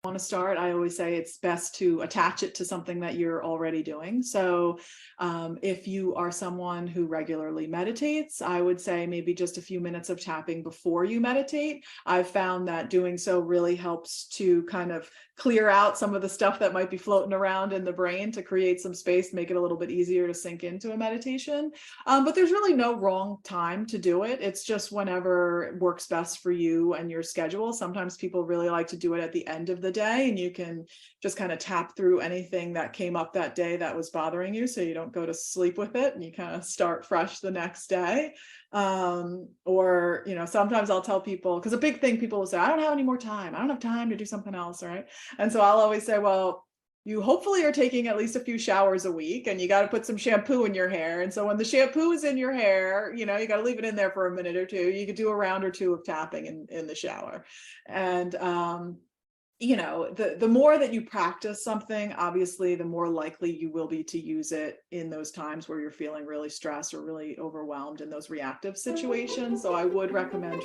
want to start, I always say it's best to attach it to something that you're already doing. So if you are someone who regularly meditates, I would say maybe just a few minutes of tapping before you meditate. I've found that doing so really helps to kind of clear out some of the stuff that might be floating around in the brain to create some space, make it a little bit easier to sink into a meditation. But there's really no wrong time to do it. It's just whenever works best for you and your schedule. Sometimes people really like to do it at the end of the day, and you can just kind of tap through anything that came up that day that was bothering you, so you don't go to sleep with it and you kind of start fresh the next day. Or sometimes I'll tell people, because a big thing people will say, I don't have any more time, I don't have time to do something else, right? And so I'll always say, well, you hopefully are taking at least a few showers a week, and you got to put some shampoo in your hair. And so when the shampoo is in your hair, you got to leave it in there for a minute or two. You could do a round or two of tapping in the shower. And the more that you practice something, obviously, the more likely you will be to use it in those times where you're feeling really stressed or really overwhelmed in those reactive situations. So I would recommend.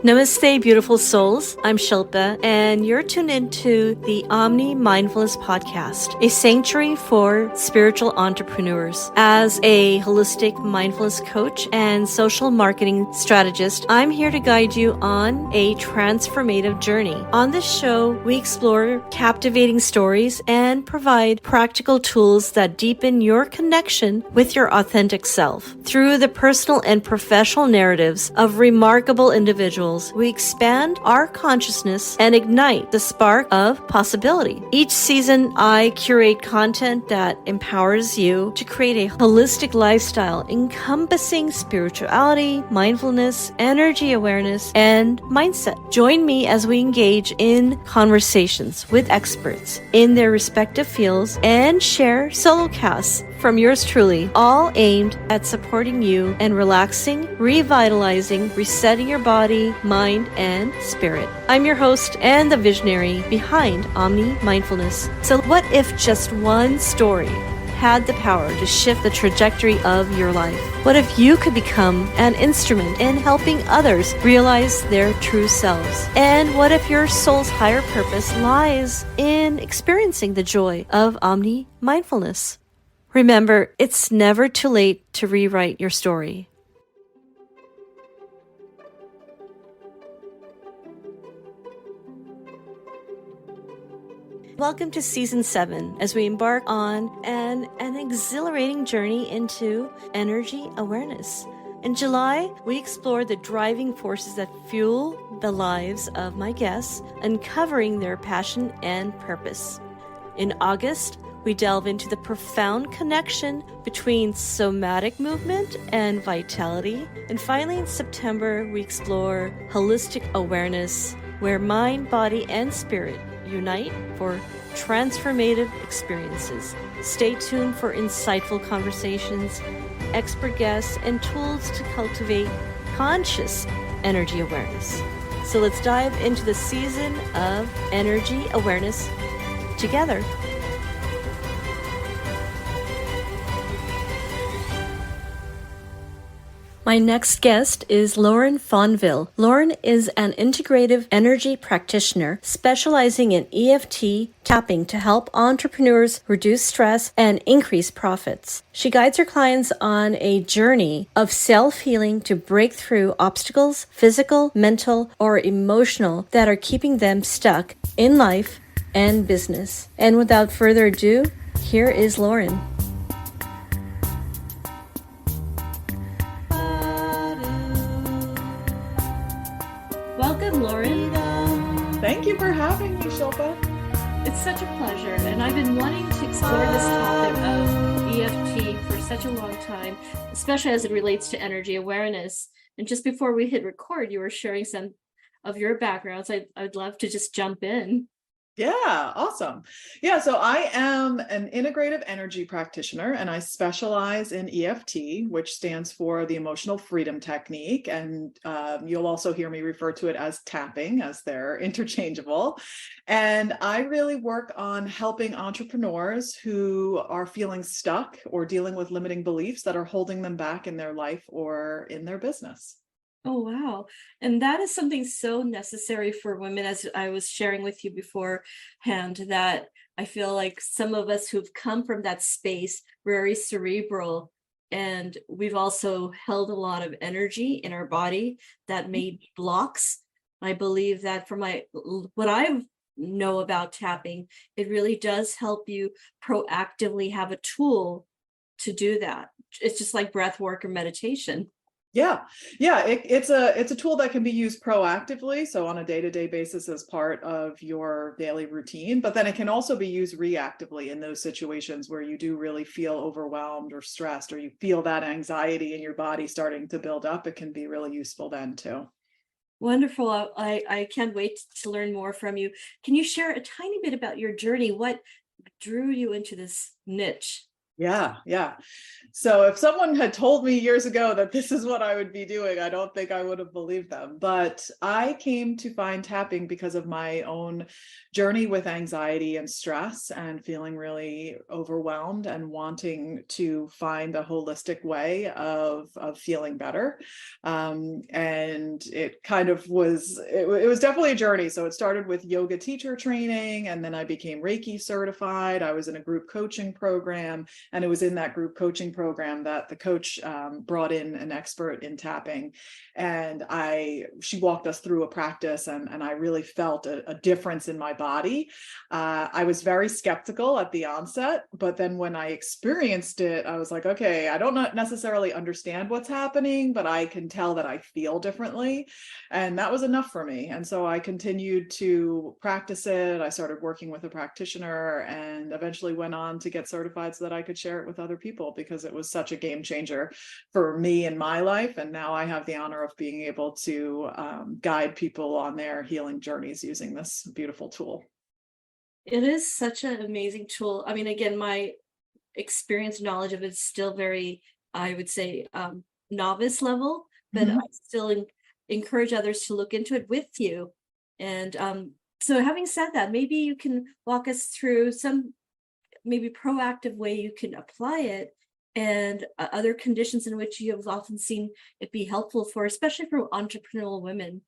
Namaste, beautiful souls. I'm Shilpa, and you're tuned into the Omni Mindfulness podcast, a sanctuary for spiritual entrepreneurs. As a holistic mindfulness coach and social marketing strategist, I'm here to guide you on a transformative journey. On this show, we explore captivating stories and provide practical tools that deepen your connection with your authentic self. Through the personal and professional narratives of remarkable individuals, we expand our consciousness and ignite the spark of possibility. Each season, I curate content that empowers you to create a holistic lifestyle encompassing spirituality, mindfulness, energy awareness, and mindset. Join me as we engage in conversations with experts in their respective fields and share solo casts from yours truly, all aimed at supporting you and relaxing, revitalizing, resetting your body, mind, and spirit. I'm your host and the visionary behind Omni Mindfulness. So what if just one story had the power to shift the trajectory of your life? What if you could become an instrument in helping others realize their true selves? And what if your soul's higher purpose lies in experiencing the joy of Omni Mindfulness? Remember, it's never too late to rewrite your story. Welcome to Season 7 as we embark on an exhilarating journey into energy awareness. In July, we explore the driving forces that fuel the lives of my guests, uncovering their passion and purpose. In August, we delve into the profound connection between somatic movement and vitality. And finally, in September, we explore holistic awareness, where mind, body, and spirit unite for transformative experiences. Stay tuned for insightful conversations, expert guests, and tools to cultivate conscious energy awareness. So let's dive into the season of energy awareness together. My next guest is Lauren Fonville. Lauren is an integrative energy practitioner specializing in EFT tapping to help entrepreneurs reduce stress and increase profits. She guides her clients on a journey of self-healing to break through obstacles, physical, mental, or emotional, that are keeping them stuck in life and business. And without further ado, here is Lauren. Welcome, Lauren. Thank you for having me, Shilpa. It's such a pleasure, and I've been wanting to explore this topic of EFT for such a long time, especially as it relates to energy awareness. And just before we hit record, you were sharing some of your backgrounds. I'd love to just jump in. Yeah, awesome. Yeah, so I am an integrative energy practitioner, and I specialize in EFT, which stands for the Emotional Freedom Technique. And you'll also hear me refer to it as tapping, as they're interchangeable. And I really work on helping entrepreneurs who are feeling stuck or dealing with limiting beliefs that are holding them back in their life or in their business. Oh, wow. And that is something so necessary for women, as I was sharing with you beforehand, that I feel like some of us who've come from that space, very cerebral, and we've also held a lot of energy in our body that made blocks. I believe that from what I know about tapping, it really does help you proactively have a tool to do that. It's just like breath work or meditation. Yeah, yeah, it's a tool that can be used proactively, so on a day-to-day basis as part of your daily routine, but then it can also be used reactively in those situations where you do really feel overwhelmed or stressed, or you feel that anxiety in your body starting to build up. It can be really useful then too. Wonderful. I can't wait to learn more from you. Can you share a tiny bit about your journey? What drew you into this niche? Yeah, yeah. So if someone had told me years ago that this is what I would be doing, I don't think I would have believed them. But I came to find tapping because of my own journey with anxiety and stress and feeling really overwhelmed and wanting to find a holistic way of feeling better. And it kind of was, it was definitely a journey. So it started with yoga teacher training, and then I became Reiki certified. I was in a group coaching program. And it was in that group coaching program that the coach brought in an expert in tapping. And she walked us through a practice, and I really felt a difference in my body. I was very skeptical at the onset, but then when I experienced it, I was like, okay, I don't necessarily understand what's happening, but I can tell that I feel differently. And that was enough for me. And so I continued to practice it. I started working with a practitioner and eventually went on to get certified so that I could share it with other people, because it was such a game changer for me in my life. And now I have the honor of being able to guide people on their healing journeys using this beautiful tool. It is such an amazing tool. I mean, again, my experience knowledge of it is still very, I would say, novice level, but I Mhm. still encourage others to look into it with you. And so, having said that, maybe you can walk us through some maybe proactive way you can apply it, and other conditions in which you have often seen it be helpful for, especially for entrepreneurial women.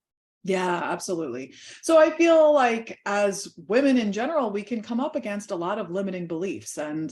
Yeah, absolutely. So I feel like as women in general, we can come up against a lot of limiting beliefs. And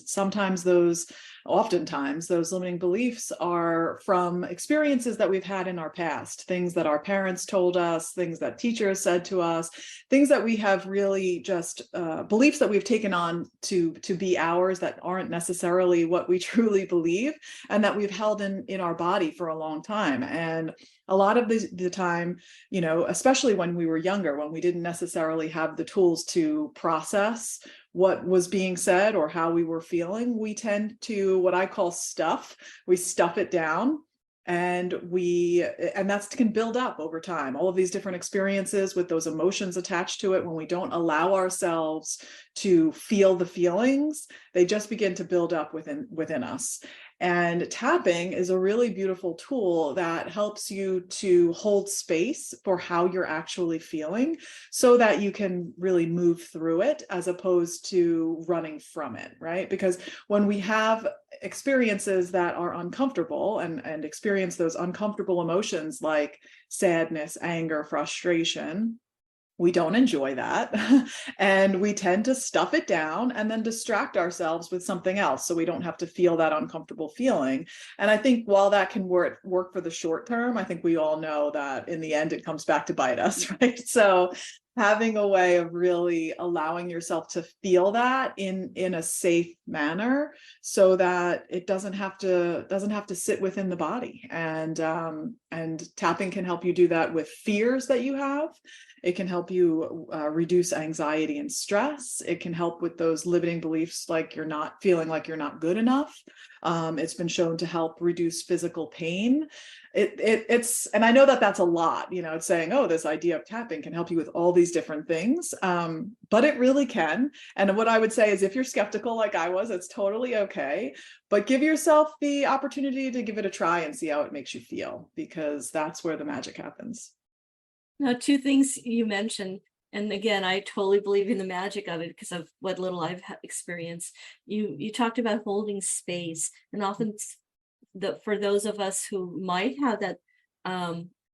oftentimes, those limiting beliefs are from experiences that we've had in our past, things that our parents told us, things that teachers said to us, things that we have really just beliefs that we've taken on to be ours that aren't necessarily what we truly believe, and that we've held in our body for a long time. And a lot of the time, especially when we were younger, when we didn't necessarily have the tools to process what was being said or how we were feeling, we tend to, what I call stuff, we stuff it down. And that can build up over time, all of these different experiences with those emotions attached to it. When we don't allow ourselves to feel the feelings, they just begin to build up within us. And tapping is a really beautiful tool that helps you to hold space for how you're actually feeling, so that you can really move through it as opposed to running from it, right? Because when we have experiences that are uncomfortable and experience those uncomfortable emotions like sadness, anger, frustration, we don't enjoy that. And we tend to stuff it down and then distract ourselves with something else so we don't have to feel that uncomfortable feeling. And I think while that can work for the short term, I think we all know that in the end it comes back to bite us, right? So having a way of really allowing yourself to feel that in a safe manner, so that it doesn't have to sit within the body. And tapping can help you do that with fears that you have. It can help you reduce anxiety and stress. It can help with those limiting beliefs, like you're not feeling like you're not good enough. It's been shown to help reduce physical pain. And I know that that's a lot, it's saying, oh, this idea of tapping can help you with all these different things. But it really can. And what I would say is, if you're skeptical like I was, it's totally okay. But give yourself the opportunity to give it a try and see how it makes you feel, because that's where the magic happens. Now, two things you mentioned, and again, I totally believe in the magic of it because of what little I've experienced. You talked about holding space, and often for those of us who might have that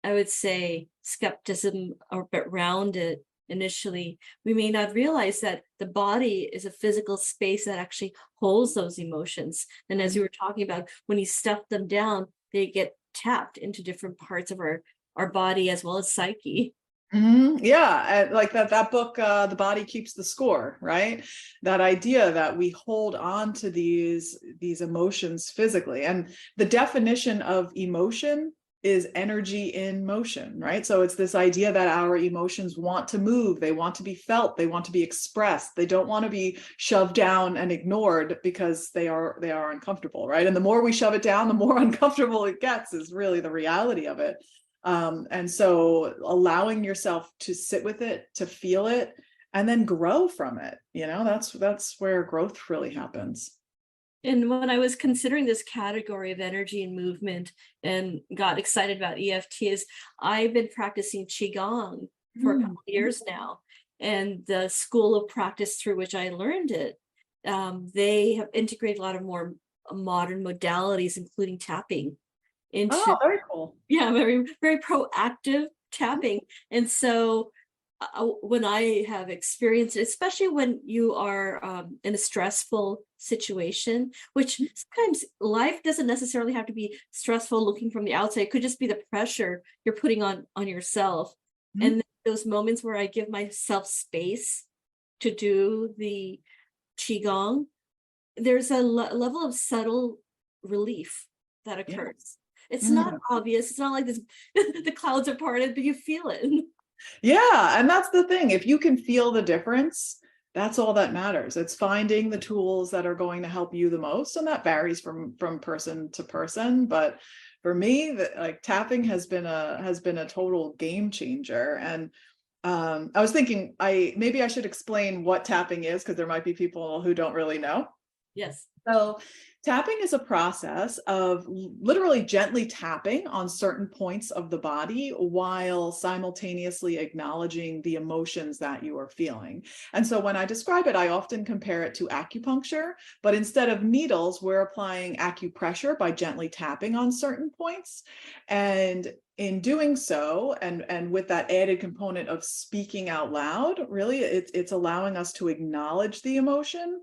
I would say, skepticism around it initially, we may not realize that the body is a physical space that actually holds those emotions. And as you were talking about, when you stuff them down, they get tapped into different parts of our body as well as psyche. Yeah, like that book, The Body Keeps the Score, right? That idea that we hold on to these emotions physically. And the definition of emotion is energy in motion, right? So it's this idea that our emotions want to move, they want to be felt, they want to be expressed, they don't want to be shoved down and ignored because they are uncomfortable, right? And the more we shove it down, the more uncomfortable it gets, is really the reality of it. And so allowing yourself to sit with it, to feel it, and then grow from it, that's where growth really happens. And when I was considering this category of energy and movement and got excited about EFTs, I've been practicing Qigong for a couple of years now. And the school of practice through which I learned it, they have integrated a lot of more modern modalities, including tapping into, Oh, very cool. yeah, very, very proactive tapping. And so when I have experienced it, especially when you are in a stressful situation, which sometimes life doesn't necessarily have to be stressful looking from the outside. It could just be the pressure you're putting on yourself. Mhm. And those moments where I give myself space to do the Qigong, there's a level of subtle relief that Yeah. occurs. It's not Mm. obvious. It's not like this, the clouds are parted, but you feel it. Yeah, and that's the thing. If you can feel the difference, that's all that matters. It's finding the tools that are going to help you the most, and that varies from person to person. But for me, like tapping has been a total game changer. And I was thinking, maybe I should explain what tapping is, because there might be people who don't really know. Yes. So tapping is a process of literally gently tapping on certain points of the body while simultaneously acknowledging the emotions that you are feeling. And so when I describe it, I often compare it to acupuncture, but instead of needles, we're applying acupressure by gently tapping on certain points. And in doing so, and with that added component of speaking out loud, really it's allowing us to acknowledge the emotion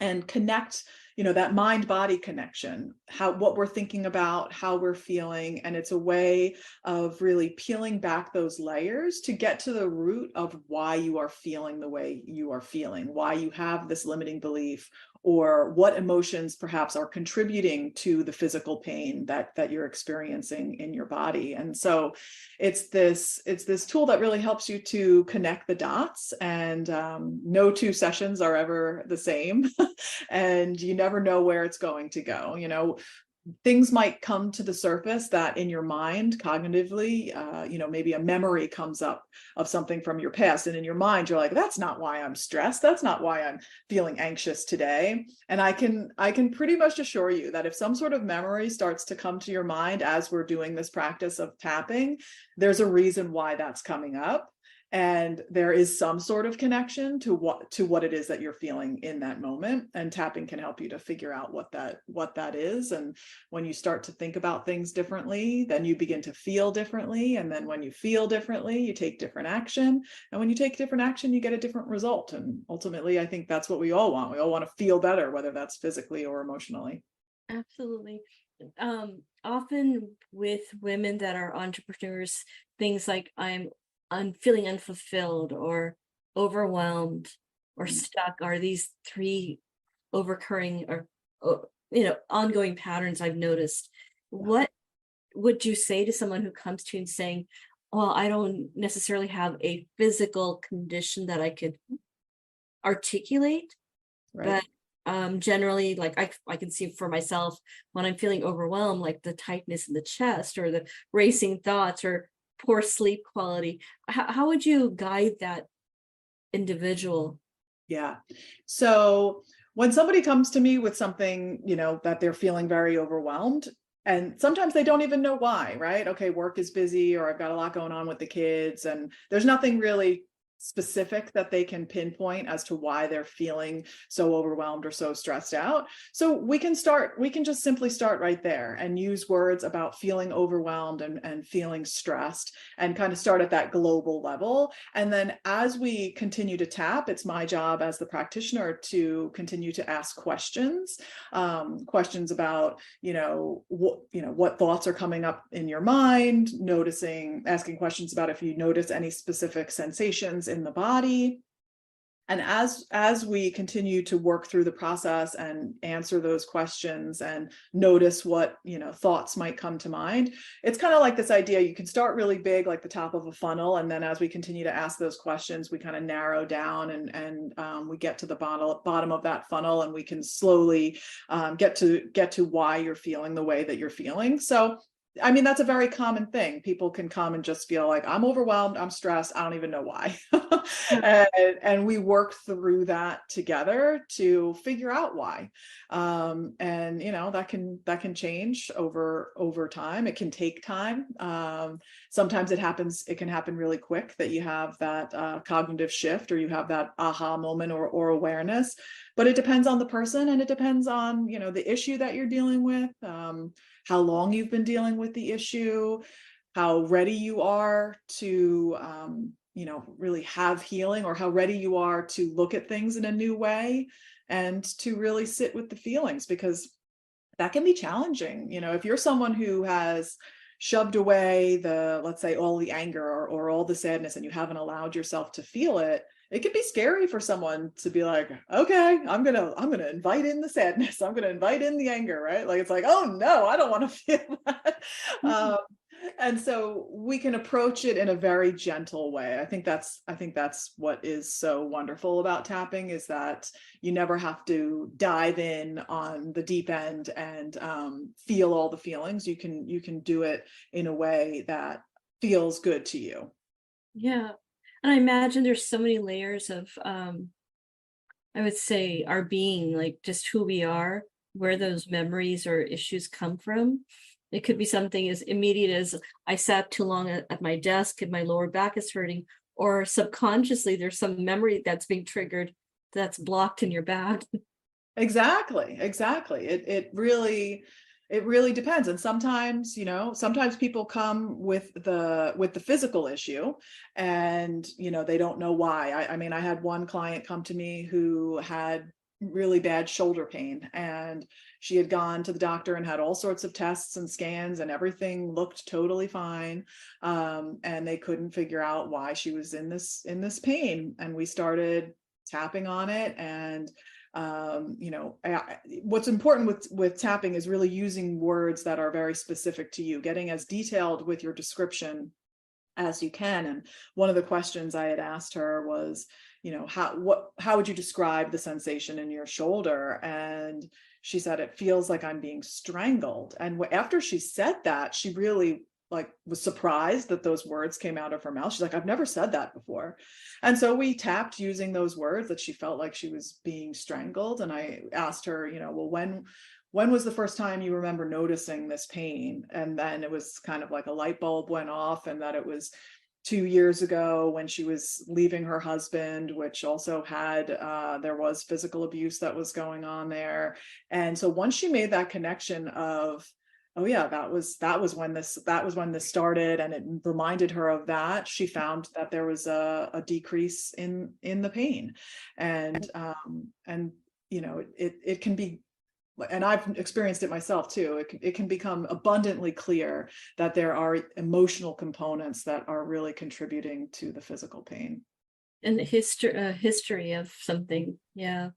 and connect, that mind body connection, what we're thinking about, how we're feeling. And it's a way of really peeling back those layers to get to the root of why you are feeling the way you are feeling, why you have this limiting belief, or what emotions perhaps are contributing to the physical pain that you're experiencing in your body. And so it's this tool that really helps you to connect the dots. And no two sessions are ever the same. And you never know where it's going to go. Things might come to the surface that in your mind cognitively, maybe a memory comes up of something from your past, and in your mind you're like, that's not why I'm stressed, that's not why I'm feeling anxious today. And I can pretty much assure you that if some sort of memory starts to come to your mind as we're doing this practice of tapping, there's a reason why that's coming up. And there is some sort of connection to what it is that you're feeling in that moment. And tapping can help you to figure out what that is. And when you start to think about things differently, then you begin to feel differently. And then when you feel differently, you take different action. And when you take different action, you get a different result. And ultimately, I think that's what we all want. We all want to feel better, whether that's physically or emotionally. Absolutely. Often with women that are entrepreneurs, things like I'm feeling unfulfilled or overwhelmed or stuck are these three overcurring or ongoing patterns I've noticed. What would you say to someone who comes to you and saying, well, I don't necessarily have a physical condition that I could articulate, Right. but generally, like I can see for myself when I'm feeling overwhelmed, like the tightness in the chest or the racing thoughts or poor sleep quality. How would you guide that individual? Yeah. So when somebody comes to me with something, that they're feeling very overwhelmed, and sometimes they don't even know why, right? Okay, work is busy, or I've got a lot going on with the kids, and there's nothing really specific that they can pinpoint as to why they're feeling so overwhelmed or so stressed out. So we can just simply start right there and use words about feeling overwhelmed and feeling stressed, and kind of start at that global level. And then as we continue to tap, it's my job as the practitioner to continue to ask questions, questions about, what thoughts are coming up in your mind, asking questions about if you notice any specific sensations in the body. And as we continue to work through the process and answer those questions and notice what, thoughts might come to mind, it's kind of like this idea, you can start really big, like the top of a funnel. And then as we continue to ask those questions, we kind of narrow down and we get to the bottom of that funnel, and we can slowly get to why you're feeling the way that you're feeling. So I mean, that's a very common thing. People can come and just feel like, I'm overwhelmed, I'm stressed, I don't even know why. and we work through that together to figure out why. And that can change over time. It can take time. Sometimes it can happen really quick, that you have that cognitive shift, or you have that aha moment or awareness. But it depends on the person, and it depends on, the issue that you're dealing with, how long you've been dealing with the issue, how ready you are to, really have healing, or how ready you are to look at things in a new way and to really sit with the feelings, because that can be challenging. If you're someone who has shoved away let's say all the anger or all the sadness, and you haven't allowed yourself to feel it, it can be scary for someone to be like, okay, I'm gonna invite in the sadness, I'm gonna invite in the anger, right? Like, it's like, oh no, I don't want to feel that. And so we can approach it in a very gentle way. I think that's what is so wonderful about tapping, is that you never have to dive in on the deep end and feel all the feelings. You can do it in a way that feels good to you. Yeah. And I imagine there's so many layers of, I would say, our being, like just who we are, where those memories or issues come from. It could be something as immediate as, I sat too long at my desk and my lower back is hurting, or subconsciously there's some memory that's being triggered that's blocked in your back. Exactly. It really depends. And sometimes, sometimes people come with the physical issue, and, they don't know why. I mean, I had one client come to me who had really bad shoulder pain, and she had gone to the doctor and had all sorts of tests and scans, and everything looked totally fine. And they couldn't figure out why she was in this pain. And we started tapping on it, and what's important with tapping is really using words that are very specific to you, getting as detailed with your description as you can. And one of the questions I had asked her was, how would you describe the sensation in your shoulder? And she said, it feels like I'm being strangled. And after she said that, she really was surprised that those words came out of her mouth. She's like, I've never said that before. And so we tapped using those words, that she felt like she was being strangled. And I asked her, well, when was the first time you remember noticing this pain? And then it was kind of like a light bulb went off, and that it was 2 years ago when she was leaving her husband, which also had, there was physical abuse that was going on there. And so once she made that connection of, oh yeah, that was when this started, and it reminded her of that, she found that there was a decrease in the pain. And it can be, and I've experienced it myself too, it can become abundantly clear that there are emotional components that are really contributing to the physical pain. And the history of something. Yeah.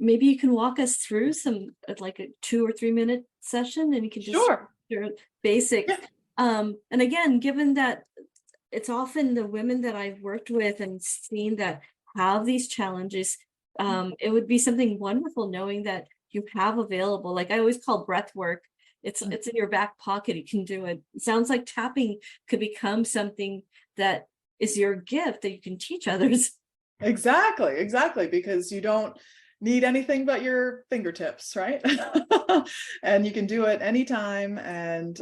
Maybe you can walk us through some, like a 2 or 3 minute session, and you can just Sure. your basics. Yeah. And again, given that it's often the women that I've worked with and seen that have these challenges, it would be something wonderful knowing that you have available, like I always call breath work. It's in your back pocket. You can do it. It sounds like tapping could become something that is your gift that you can teach others. Exactly, because you don't, need anything but your fingertips, right? And you can do it anytime. And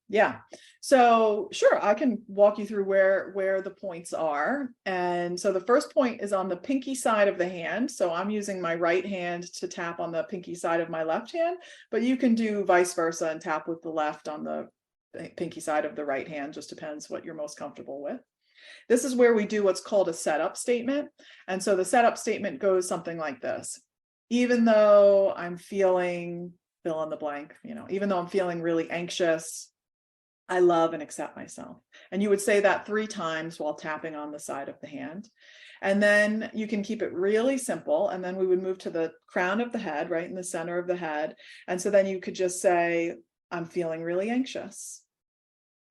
yeah, so sure, I can walk you through where the points are. And so the first point is on the pinky side of the hand. So I'm using my right hand to tap on the pinky side of my left hand, but you can do vice versa and tap with the left on the pinky side of the right hand. Just depends what you're most comfortable with. This is where we do what's called a setup statement. And so the setup statement goes something like this. Even though I'm feeling, fill in the blank, even though I'm feeling really anxious, I love and accept myself. And you would say that 3 times while tapping on the side of the hand. And then you can keep it really simple. And then we would move to the crown of the head, right in the center of the head. And so then you could just say, I'm feeling really anxious.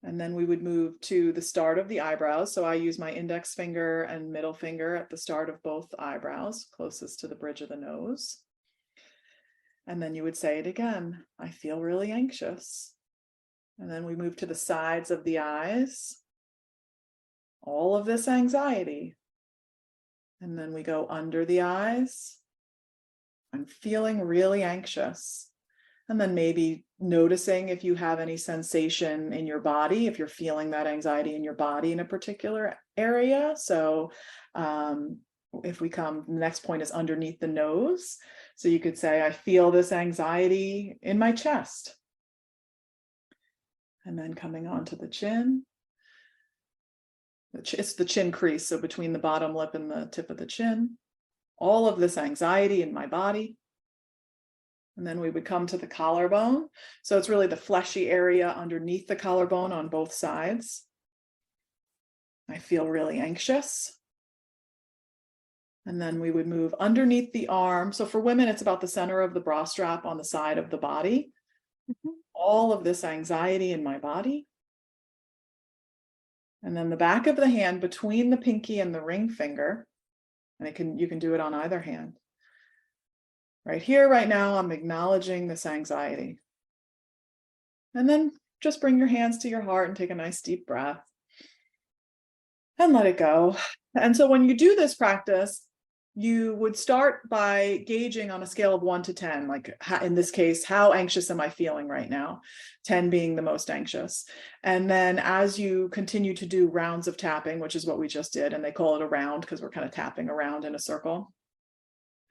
And then we would move to the start of the eyebrows. So I use my index finger and middle finger at the start of both eyebrows, closest to the bridge of the nose. And then you would say it again, I feel really anxious. And then we move to the sides of the eyes, all of this anxiety. And then we go under the eyes, I'm feeling really anxious. And then maybe noticing if you have any sensation in your body, if you're feeling that anxiety in your body in a particular area. So if we come, the next point is underneath the nose. So you could say, I feel this anxiety in my chest. And then coming onto the chin. It's the chin crease, so between the bottom lip and the tip of the chin. All of this anxiety in my body. And then we would come to the collarbone. So it's really the fleshy area underneath the collarbone on both sides. I feel really anxious. And then we would move underneath the arm. So for women, it's about the center of the bra strap on the side of the body. All of this anxiety in my body. And then the back of the hand between the pinky and the ring finger. And you can do it on either hand. Right here, right now, I'm acknowledging this anxiety. And then just bring your hands to your heart and take a nice deep breath. And let it go. And so when you do this practice, you would start by gauging on a scale of 1 to 10, like in this case, how anxious am I feeling right now? 10 being the most anxious. And then as you continue to do rounds of tapping, which is what we just did, and they call it a round because we're kind of tapping around in a circle,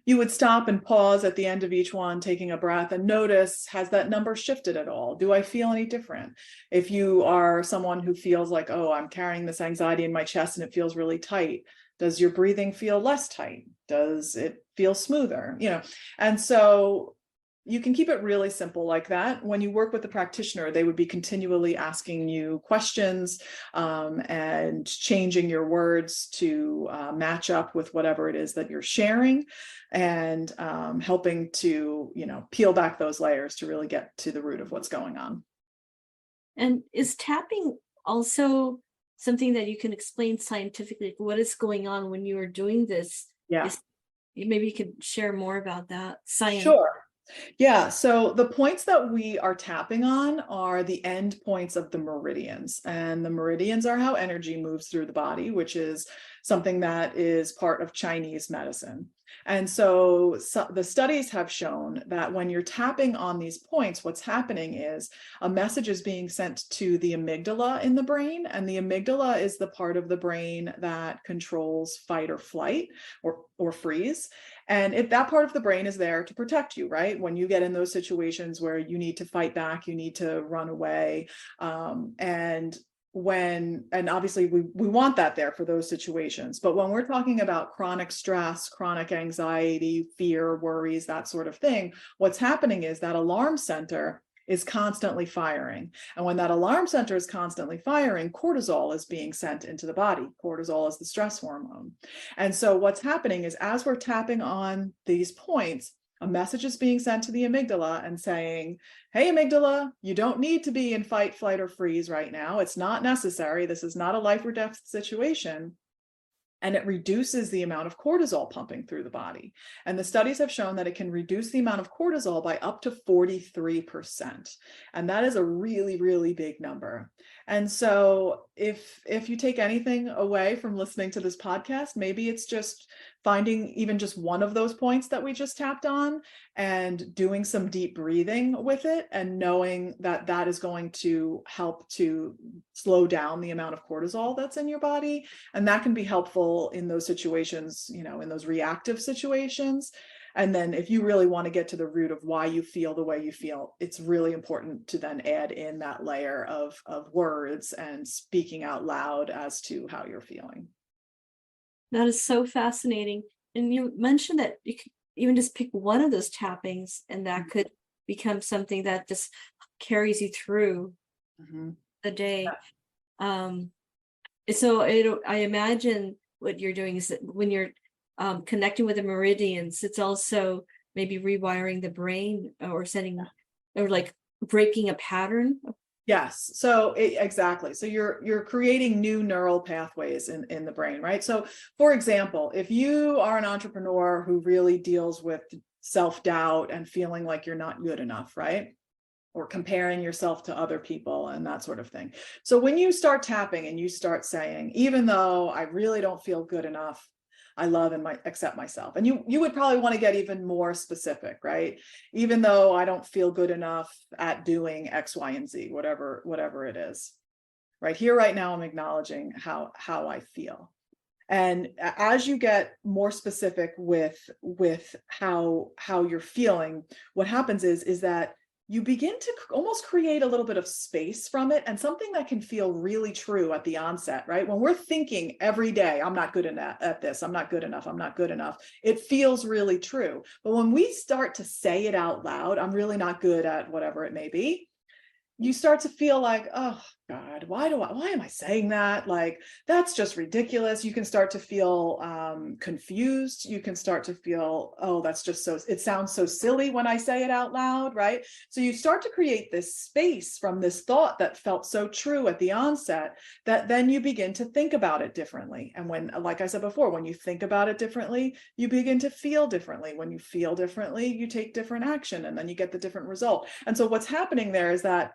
you would stop and pause at the end of each one, taking a breath, and notice, has that number shifted at all? Do I feel any different? If you are someone who feels like, oh, I'm carrying this anxiety in my chest and it feels really tight, does your breathing feel less tight? Does it feel smoother? And so you can keep it really simple like that. When you work with the practitioner, they would be continually asking you questions and changing your words to match up with whatever it is that you're sharing, and helping to, peel back those layers to really get to the root of what's going on. And is tapping also something that you can explain scientifically? What is going on when you are doing this? Yeah. Maybe you could share more about that science. Sure. Yeah, so the points that we are tapping on are the end points of the meridians, and the meridians are how energy moves through the body, which is something that is part of Chinese medicine. And so the studies have shown that when you're tapping on these points, what's happening is a message is being sent to the amygdala in the brain, and the amygdala is the part of the brain that controls fight or flight or freeze. And if that part of the brain is there to protect you, right? When you get in those situations where you need to fight back, you need to run away. And obviously we want that there for those situations. But when we're talking about chronic stress, chronic anxiety, fear, worries, that sort of thing, what's happening is that alarm center is constantly firing. And when that alarm center is constantly firing, cortisol is being sent into the body. Cortisol is the stress hormone. And so what's happening is, as we're tapping on these points, a message is being sent to the amygdala and saying, hey, amygdala, you don't need to be in fight, flight, or freeze right now. It's not necessary. This is not a life or death situation. And it reduces the amount of cortisol pumping through the body. And the studies have shown that it can reduce the amount of cortisol by up to 43%. And that is a really, really big number. And so if you take anything away from listening to this podcast, maybe it's just finding even just one of those points that we just tapped on and doing some deep breathing with it, and knowing that that is going to help to slow down the amount of cortisol that's in your body. And that can be helpful in those situations, in those reactive situations. And then if you really want to get to the root of why you feel the way you feel, it's really important to then add in that layer of words and speaking out loud as to how you're feeling. That is so fascinating. And you mentioned that you could even just pick one of those tappings, and that could become something that just carries you through the day. So I imagine what you're doing is that when you're connecting with the meridians, it's also maybe rewiring the brain, or setting, or like breaking a pattern. Yes. So exactly. So you're creating new neural pathways in the brain, right? So for example, if you are an entrepreneur who really deals with self-doubt and feeling like you're not good enough, right? Or comparing yourself to other people and that sort of thing. So when you start tapping and you start saying, even though I really don't feel good enough, I love and accept myself. And you would probably want to get even more specific, right? Even though I don't feel good enough at doing X, Y, and Z, whatever it is. Right here, right now, I'm acknowledging how I feel. And as you get more specific with how you're feeling, what happens is that you begin to almost create a little bit of space from it, and something that can feel really true at the onset, right? When we're thinking every day, I'm not good enough at this, I'm not good enough, I'm not good enough, it feels really true. But when we start to say it out loud, I'm really not good at whatever it may be, you start to feel like, oh God, why am I saying that? Like, that's just ridiculous. You can start to feel confused. You can start to feel, oh, that's just it sounds so silly when I say it out loud, right? So you start to create this space from this thought that felt so true at the onset, that then you begin to think about it differently. And when, like I said before, when you think about it differently, you begin to feel differently. When you feel differently, you take different action, and then you get the different result. And so what's happening there is that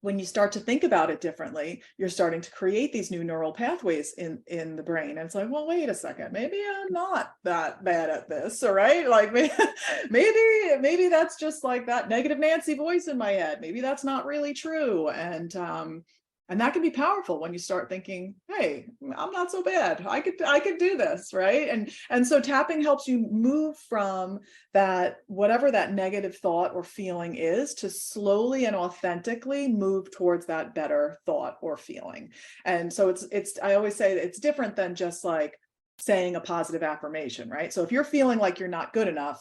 when you start to think about it differently, you're starting to create these new neural pathways in the brain. And it's like, well, wait a second, maybe I'm not that bad at this, all right? Like maybe that's just like that negative Nancy voice in my head. Maybe that's not really true. And that can be powerful when you start thinking, hey, I'm not so bad. I could do this, right? And so tapping helps you move from that, whatever that negative thought or feeling is, to slowly and authentically move towards that better thought or feeling. And so it's I always say that it's different than just like saying a positive affirmation, right? So if you're feeling like you're not good enough,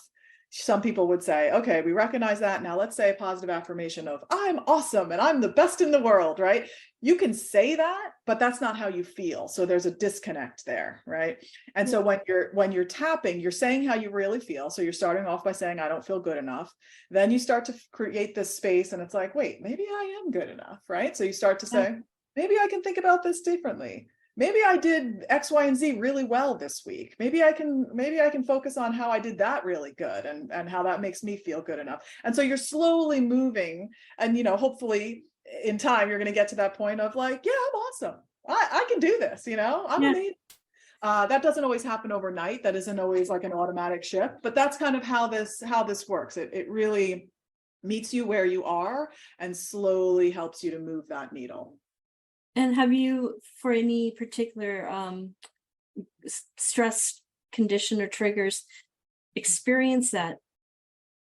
some people would say, okay, we recognize that. Now let's say a positive affirmation of, I'm awesome and I'm the best in the world, right? You can say that, but that's not how you feel. So there's a disconnect there, right? And so when you're tapping, you're saying how you really feel. So you're starting off by saying, I don't feel good enough. Then you start to create this space, and it's like, wait, maybe I am good enough, right? So you start to say, maybe I can think about this differently. Maybe I did X, Y, and Z really well this week. Maybe I can focus on how I did that really good, and how that makes me feel good enough. And so you're slowly moving, and hopefully in time you're going to get to that point of like, yeah, I'm awesome. I can do this. I'm amazing. That doesn't always happen overnight. That isn't always like an automatic shift, but that's kind of how this works. It really meets you where you are and slowly helps you to move that needle. And have you, for any particular stress condition or triggers, experienced that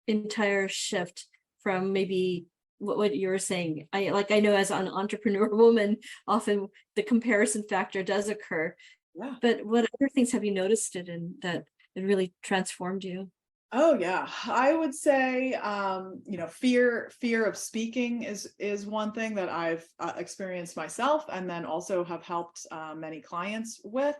entire shift from maybe what you were saying? I know as an entrepreneur woman, often the comparison factor does occur. Yeah. But what other things have you noticed that it really transformed you? Oh yeah, I would say fear of speaking is one thing that I've experienced myself, and then also have helped many clients with.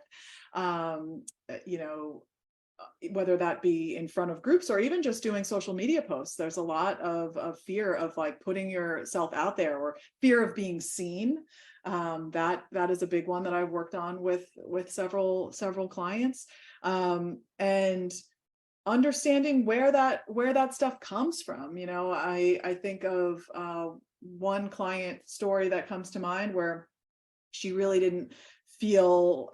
Whether that be in front of groups or even just doing social media posts, there's a lot of fear of like putting yourself out there, or fear of being seen. That is a big one that I've worked on with several clients, and understanding where that stuff comes from. I think of one client story that comes to mind where she really didn't feel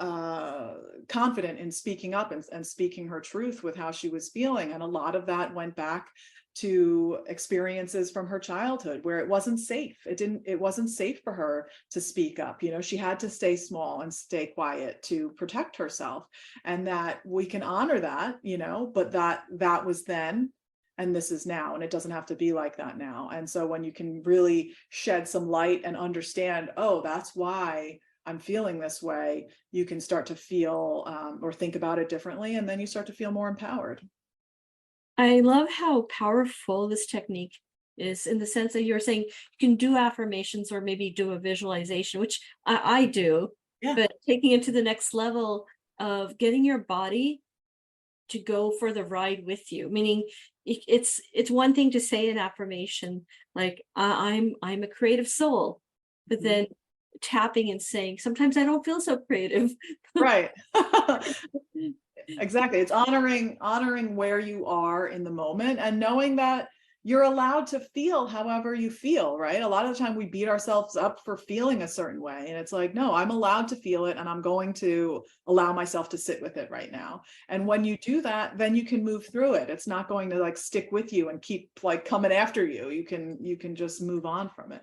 confident in speaking up and speaking her truth with how she was feeling. And a lot of that went back to experiences from her childhood where it wasn't safe. It wasn't safe for her to speak up. She had to stay small and stay quiet to protect herself. And that we can honor that, but that was then, and this is now, and it doesn't have to be like that now. And so when you can really shed some light and understand, oh, that's why I'm feeling this way, you can start to feel or think about it differently, and then you start to feel more empowered. I love how powerful this technique is, in the sense that you're saying you can do affirmations or maybe do a visualization, which I do, Yeah. but taking it to the next level of getting your body to go for the ride with you. Meaning it's one thing to say an affirmation like I'm a creative soul, but Mhm. then tapping and saying sometimes I don't feel so creative. Right. Exactly. It's honoring where you are in the moment and knowing that you're allowed to feel however you feel, right? A lot of the time we beat ourselves up for feeling a certain way. And it's like, no, I'm allowed to feel it and I'm going to allow myself to sit with it right now. And when you do that, then you can move through it. It's not going to like stick with you and keep like coming after you. You can just move on from it.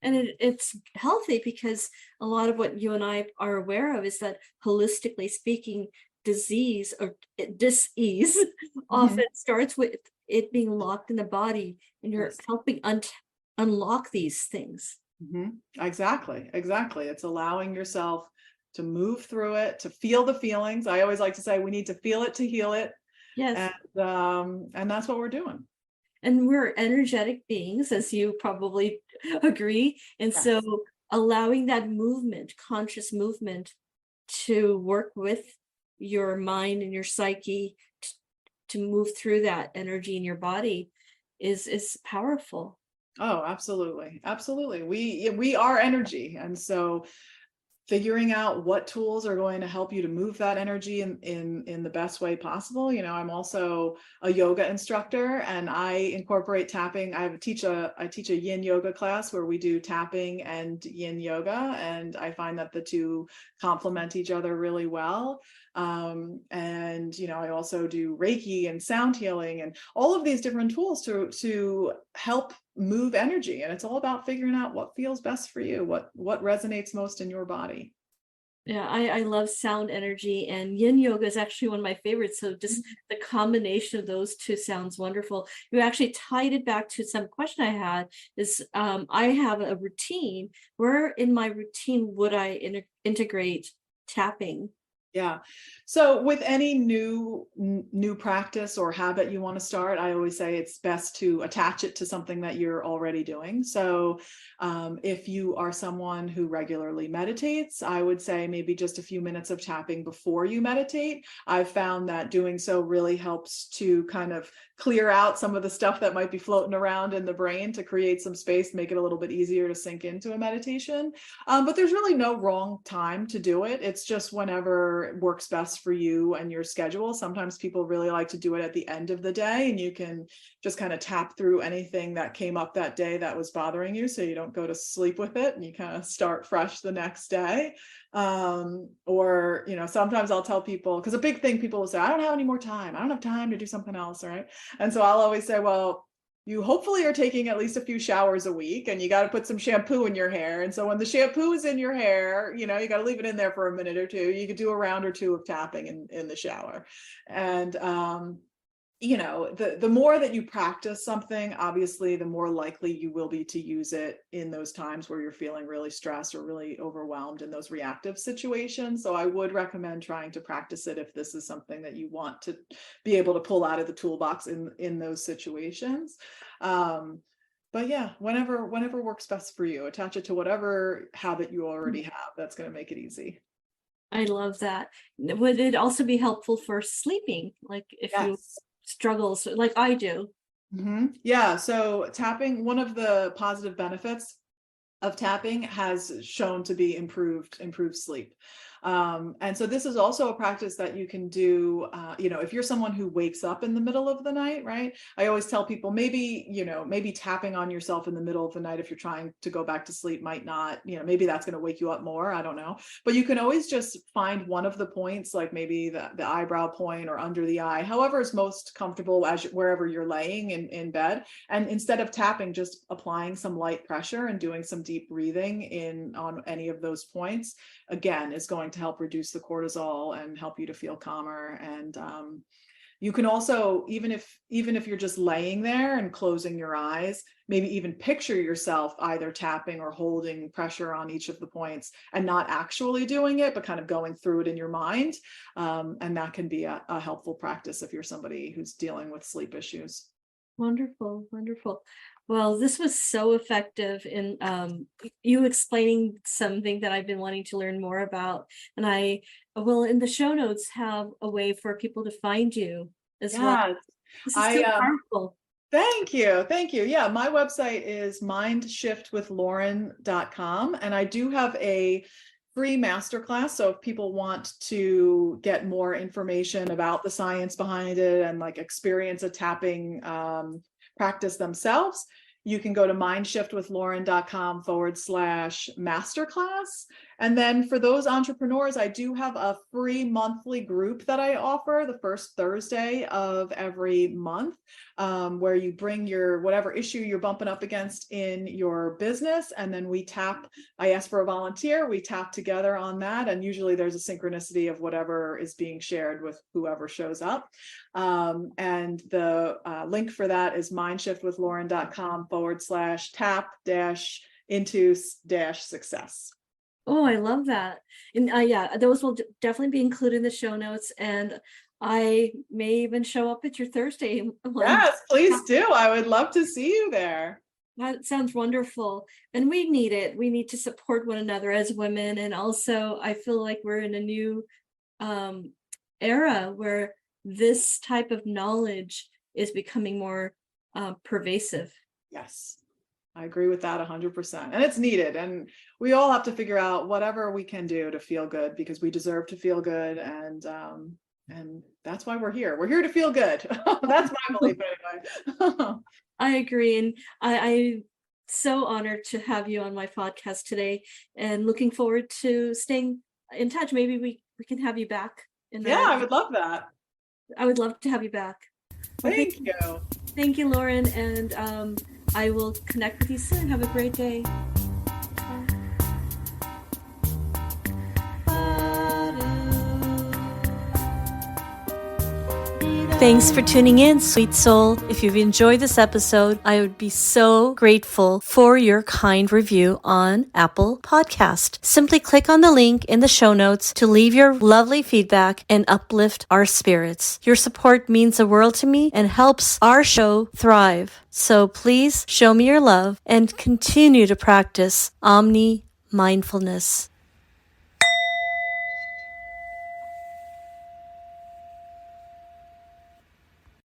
And it's healthy because a lot of what you and I are aware of is that, holistically speaking, disease or dis-ease Mhm. often starts with it being locked in the body, and you're Yes. helping unlock these things. Exactly. It's allowing yourself to move through it, to feel the feelings. I always like to say we need to feel it to heal it. Yes. And that's what we're doing. And we're energetic beings, as you probably agree. And Yes. so allowing that movement, conscious movement, to work with your mind and your psyche to move through that energy in your body is powerful. Oh, absolutely. We are energy. And so figuring out what tools are going to help you to move that energy in the best way possible. I'm also a yoga instructor and I incorporate tapping. I teach a yin yoga class where we do tapping and yin yoga, and I find that the two complement each other really well. And I also do Reiki and sound healing and all of these different tools to help move energy. And it's all about figuring out what feels best for you, what resonates most in your body. Yeah, I love sound energy, and yin yoga is actually one of my favorites. So just the combination of those two sounds wonderful. You actually tied it back to some question I had is I have a routine. Where in my routine would I integrate tapping? Yeah. So with any new practice or habit you want to start, I always say it's best to attach it to something that you're already doing. So if you are someone who regularly meditates, I would say maybe just a few minutes of tapping before you meditate. I've found that doing so really helps to kind of clear out some of the stuff that might be floating around in the brain to create some space, make it a little bit easier to sink into a meditation. But there's really no wrong time to do it. It's just whenever works best for you and your schedule. Sometimes people really like to do it at the end of the day, and you can just kind of tap through anything that came up that day that was bothering you so you don't go to sleep with it and you kind of start fresh the next day. Or sometimes I'll tell people, because a big thing people will say, I don't have any more time, I don't have time to do something else, right? And so I'll always say, well, you hopefully are taking at least a few showers a week, and you got to put some shampoo in your hair. And so when the shampoo is in your hair, you got to leave it in there for a minute or two. You could do a round or two of tapping in the shower. And the more that you practice something, obviously the more likely you will be to use it in those times where you're feeling really stressed or really overwhelmed in those reactive situations. So I would recommend trying to practice it if this is something that you want to be able to pull out of the toolbox in those situations. But yeah, whenever works best for you, attach it to whatever habit you already have. That's going to make it easy. I love that. Would it also be helpful for sleeping? Like if you Yes. struggles like I do. Yeah. So tapping, one of the positive benefits of tapping has shown to be improved sleep. And so this is also a practice that you can do, if you're someone who wakes up in the middle of the night, right? I always tell people maybe tapping on yourself in the middle of the night if you're trying to go back to sleep might not, maybe that's going to wake you up more. I don't know. But you can always just find one of the points, like maybe the eyebrow point or under the eye, however is most comfortable wherever you're laying in bed. And instead of tapping, just applying some light pressure and doing some deep breathing on any of those points, again, is going to help reduce the cortisol and help you to feel calmer. And you can also, even if you're just laying there and closing your eyes, maybe even picture yourself either tapping or holding pressure on each of the points and not actually doing it, but kind of going through it in your mind. And that can be a helpful practice if you're somebody who's dealing with sleep issues. Wonderful, wonderful. Well, this was so effective in you explaining something that I've been wanting to learn more about. And I will, in the show notes, have a way for people to find you as well. This is so powerful. Thank you. Thank you. Yeah, my website is mindshiftwithlauren.com. And I do have a free masterclass. So if people want to get more information about the science behind it and like experience a tapping practice themselves, you can go to mindshiftwithlauren.com/masterclass. And then for those entrepreneurs, I do have a free monthly group that I offer the first Thursday of every month, where you bring your whatever issue you're bumping up against in your business. And then I ask for a volunteer, we tap together on that. And usually there's a synchronicity of whatever is being shared with whoever shows up. And the link for that is mindshiftwithlauren.com/tap-into-success. Oh, I love that. And yeah, those will definitely be included in the show notes. And I may even show up at your Thursday one. Yes, please do. I would love to see you there. That sounds wonderful. And we need it. We need to support one another as women. And also, I feel like we're in a new era where this type of knowledge is becoming more pervasive. Yes. I agree with that 100%. And it's needed. And we all have to figure out whatever we can do to feel good, because we deserve to feel good. And that's why we're here. We're here to feel good. That's my belief anyway. I agree. And I'm so honored to have you on my podcast today and looking forward to staying in touch. Maybe we can have you back. I would love that. I would love to have you back. Thank you. Thank you, Lauren. And I will connect with you soon. Have a great day. Thanks for tuning in, sweet soul. If you've enjoyed this episode, I would be so grateful for your kind review on Apple Podcast. Simply click on the link in the show notes to leave your lovely feedback and uplift our spirits. Your support means the world to me and helps our show thrive. So please show me your love and continue to practice Omni Mindfulness.